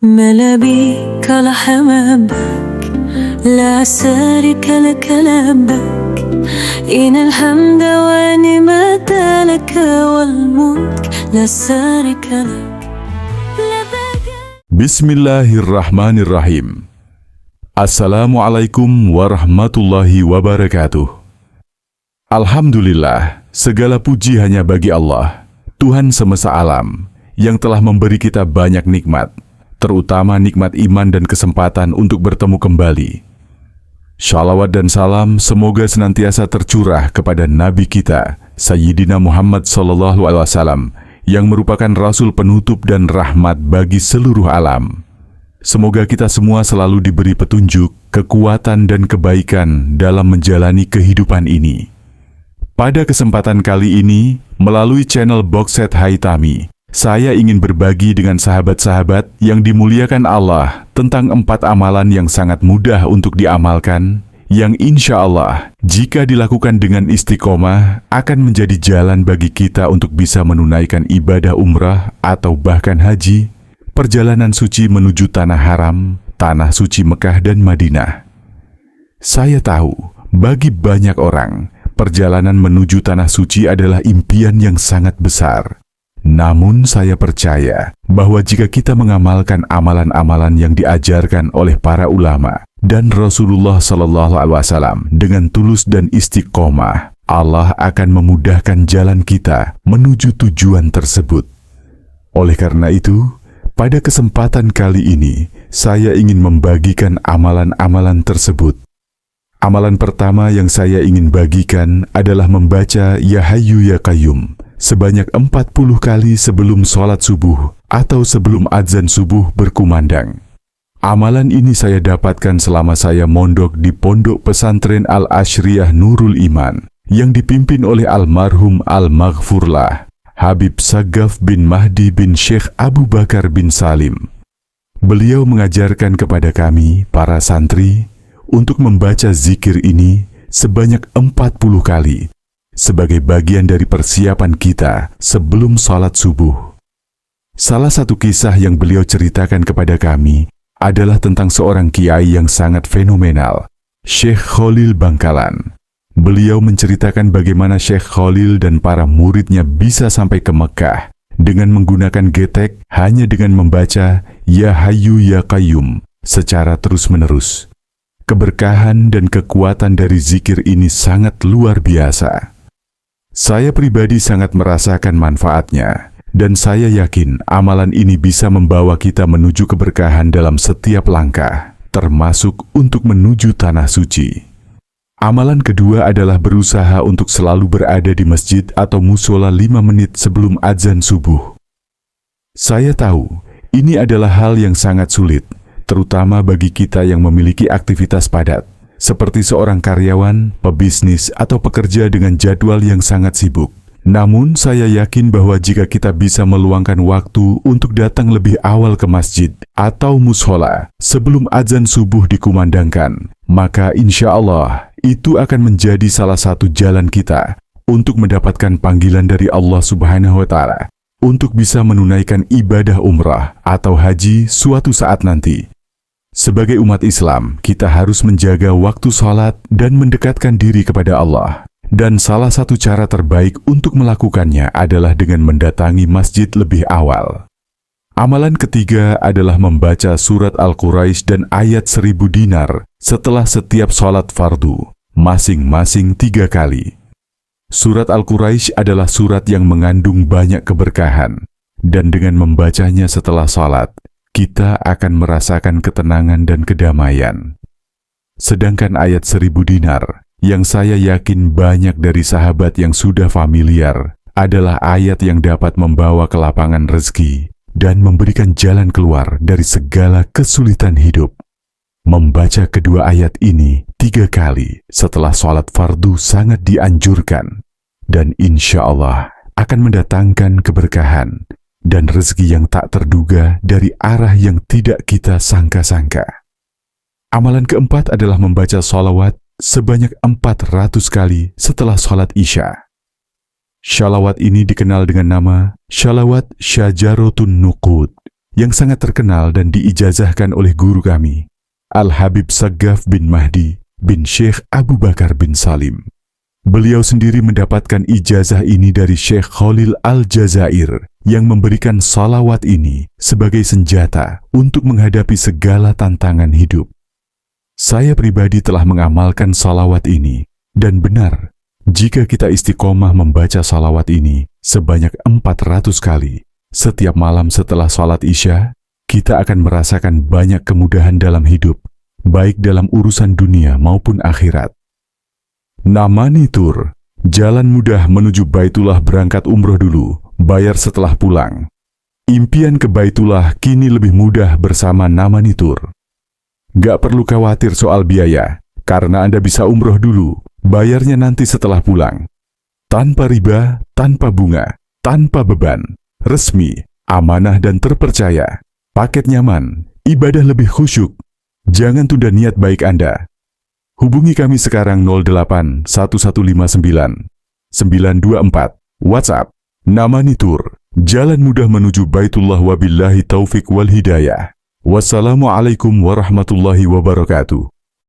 ما بيك لحمامك لا شريك لك لبك إن الحمد والنعمة لك والملك لا شريك لك. Bismillahirrahmanirrahim. Assalamualaikum warahmatullahi wabarakatuh. Alhamdulillah, segala puji hanya bagi Allah, Tuhan semesta alam, yang telah memberi kita banyak nikmat, terutama nikmat iman dan kesempatan untuk bertemu kembali. Shalawat dan salam semoga senantiasa tercurah kepada Nabi kita, Sayyidina Muhammad SAW, yang merupakan Rasul penutup dan rahmat bagi seluruh alam. Semoga kita semua selalu diberi petunjuk, kekuatan dan kebaikan dalam menjalani kehidupan ini. Pada kesempatan kali ini, melalui channel Boxset Haitami, saya ingin berbagi dengan sahabat-sahabat yang dimuliakan Allah tentang 4 amalan yang sangat mudah untuk diamalkan, yang insya Allah, jika dilakukan dengan istiqomah, akan menjadi jalan bagi kita untuk bisa menunaikan ibadah umrah atau bahkan haji, perjalanan suci menuju tanah haram, tanah suci Mekah dan Madinah. Saya tahu, bagi banyak orang, perjalanan menuju tanah suci adalah impian yang sangat besar. Namun saya percaya bahwa jika kita mengamalkan amalan-amalan yang diajarkan oleh para ulama dan Rasulullah SAW dengan tulus dan istiqomah, Allah akan memudahkan jalan kita menuju tujuan tersebut. Oleh karena itu, pada kesempatan kali ini, saya ingin membagikan amalan-amalan tersebut. Amalan pertama yang saya ingin bagikan adalah membaca Ya Hayyu Ya Qayyum sebanyak 40 kali sebelum sholat subuh atau sebelum azan subuh berkumandang. Amalan ini saya dapatkan selama saya mondok di Pondok Pesantren Al-Ashriyah Nurul Iman yang dipimpin oleh almarhum Al-Maghfurlah Habib Saggaf bin Mahdi bin Syekh Abu Bakar bin Salim. Beliau mengajarkan kepada kami, para santri, untuk membaca zikir ini sebanyak 40 kali sebagai bagian dari persiapan kita sebelum sholat subuh. Salah satu kisah yang beliau ceritakan kepada kami adalah tentang seorang kiai yang sangat fenomenal, Syekh Khalil Bangkalan. Beliau menceritakan bagaimana Syekh Khalil dan para muridnya bisa sampai ke Mekah dengan menggunakan getek hanya dengan membaca Ya Hayyu Ya Qayyum secara terus-menerus. Keberkahan dan kekuatan dari zikir ini sangat luar biasa. Saya pribadi sangat merasakan manfaatnya, dan saya yakin amalan ini bisa membawa kita menuju keberkahan dalam setiap langkah, termasuk untuk menuju tanah suci. Amalan kedua adalah berusaha untuk selalu berada di masjid atau musola 5 menit sebelum azan subuh. Saya tahu, ini adalah hal yang sangat sulit, terutama bagi kita yang memiliki aktivitas padat, seperti seorang karyawan, pebisnis, atau pekerja dengan jadwal yang sangat sibuk. Namun, saya yakin bahwa jika kita bisa meluangkan waktu untuk datang lebih awal ke masjid atau mushola sebelum azan subuh dikumandangkan, maka insya Allah itu akan menjadi salah satu jalan kita untuk mendapatkan panggilan dari Allah Subhanahu wa Ta'ala untuk bisa menunaikan ibadah umrah atau haji suatu saat nanti. Sebagai umat Islam, kita harus menjaga waktu sholat dan mendekatkan diri kepada Allah. Dan salah satu cara terbaik untuk melakukannya adalah dengan mendatangi masjid lebih awal. Amalan ketiga adalah membaca surat Al-Quraisy dan ayat 1000 dinar setelah setiap sholat fardu, masing-masing 3 kali. Surat Al-Quraisy adalah surat yang mengandung banyak keberkahan, dan dengan membacanya setelah sholat, kita akan merasakan ketenangan dan kedamaian. Sedangkan ayat 1000 dinar, yang saya yakin banyak dari sahabat yang sudah familiar, adalah ayat yang dapat membawa kelapangan rezeki dan memberikan jalan keluar dari segala kesulitan hidup. Membaca kedua ayat ini 3 kali setelah sholat fardu sangat dianjurkan, dan insya Allah akan mendatangkan keberkahan dan rezeki yang tak terduga dari arah yang tidak kita sangka-sangka. Amalan keempat adalah membaca sholawat sebanyak 400 kali setelah sholat Isya. Sholawat ini dikenal dengan nama Sholawat Syajarotun Nuqud, yang sangat terkenal dan diijazahkan oleh guru kami, Al-Habib Saggaf bin Mahdi bin Syekh Abu Bakar bin Salim. Beliau sendiri mendapatkan ijazah ini dari Syekh Khalil Al-Jazair yang memberikan salawat ini sebagai senjata untuk menghadapi segala tantangan hidup. Saya pribadi telah mengamalkan salawat ini, dan benar, jika kita istiqomah membaca salawat ini sebanyak 400 kali, setiap malam setelah salat Isya, kita akan merasakan banyak kemudahan dalam hidup, baik dalam urusan dunia maupun akhirat. Namani Tour, jalan mudah menuju Baitullah. Berangkat umroh dulu, bayar setelah pulang. Impian ke Baitullah kini lebih mudah bersama Namani Tour. Gak perlu khawatir soal biaya, karena Anda bisa umroh dulu, bayarnya nanti setelah pulang. Tanpa riba, tanpa bunga, tanpa beban, resmi, amanah dan terpercaya. Paket nyaman, ibadah lebih khusyuk. Jangan tunda niat baik Anda. Hubungi kami sekarang 08 1159 924 WhatsApp Namani Tour, jalan mudah menuju Baitullah. Wabillahi taufik wal hidayah. Wassalamualaikum warahmatullahi wabarakatuh.